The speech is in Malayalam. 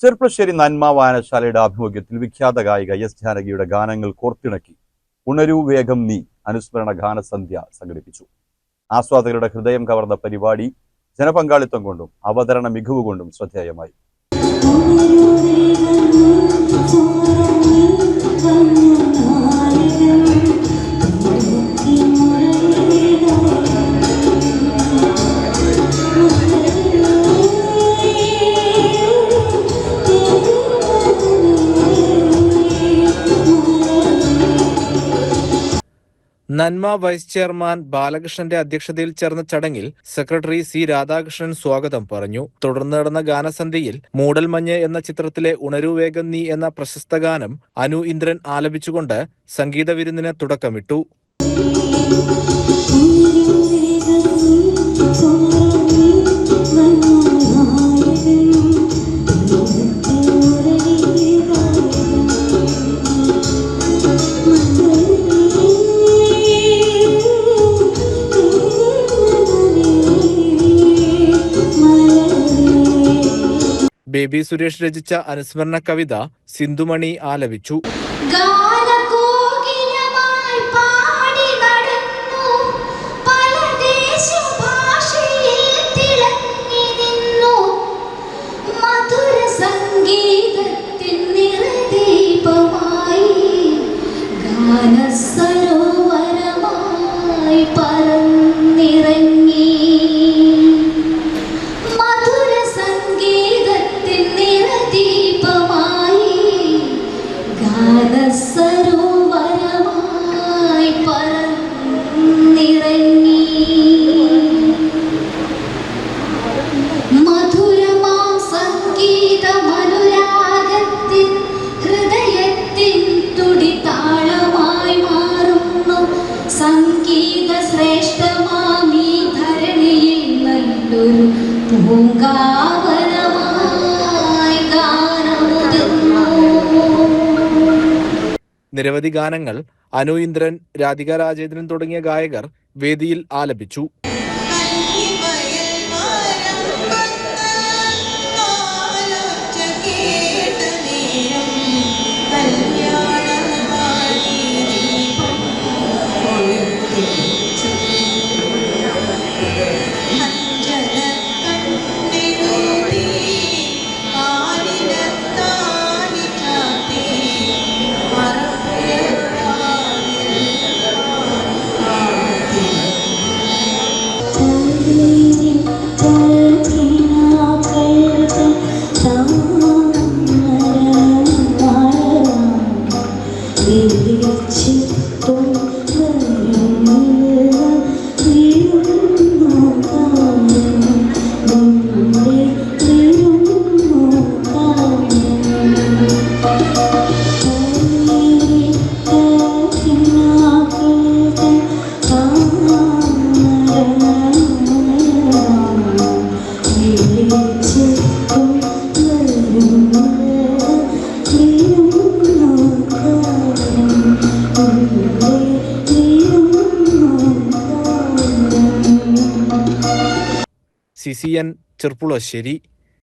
ചെർപ്പളശ്ശേരി നന്മ വായനശാലയുടെ ആഭിമുഖ്യത്തിൽ വിഖ്യാത ഗായിക എസ് ജാനകിയുടെ ഗാനങ്ങൾ കോർത്തിണക്കി ഉണരൂ വേഗം നീ അനുസ്മരണ ഗാനസന്ധ്യ സംഘടിപ്പിച്ചു. ആസ്വാദകരുടെ ഹൃദയം കവർന്ന പരിപാടി ജനപങ്കാളിത്തം കൊണ്ടും അവതരണ മികവ് കൊണ്ടും ശ്രദ്ധേയമായി. നന്മ വൈസ് ചെയർമാൻ ബാലകൃഷ്ണന്റെ അധ്യക്ഷതയിൽ ചേർന്ന ചടങ്ങിൽ സെക്രട്ടറി സി രാധാകൃഷ്ണൻ സ്വാഗതം പറഞ്ഞു. തുടർന്ന് നടന്ന ഗാനസന്ധ്യയിൽ മൂടൽമഞ്ഞ് എന്ന ചിത്രത്തിലെ ഉണരൂ വേഗം നീ എന്ന പ്രശസ്ത ഗാനം അനു ഇന്ദ്രൻ ആലപിച്ചുകൊണ്ട് സംഗീത വിരുന്നിന് തുടക്കമിട്ടു. ബേബി സുരേഷ് രചിച്ച അനുസ്മരണ കവിത സിന്ധുമണി ആലപിച്ചു. സംഗീത ശ്രേഷ്ഠമാമീ ധരണിയിൽ നല്ലൊരു പൂങ്കാവനമായി ഗാനമുതിർന്നു. നിരവധി ഗാനങ്ങൾ അനു ഇന്ദ്രൻ, രാധിക രാജേന്ദ്രൻ തുടങ്ങിയ ഗായകർ വേദിയിൽ ആലപിച്ചു. CCN ചെർപ്പളശ്ശേരി.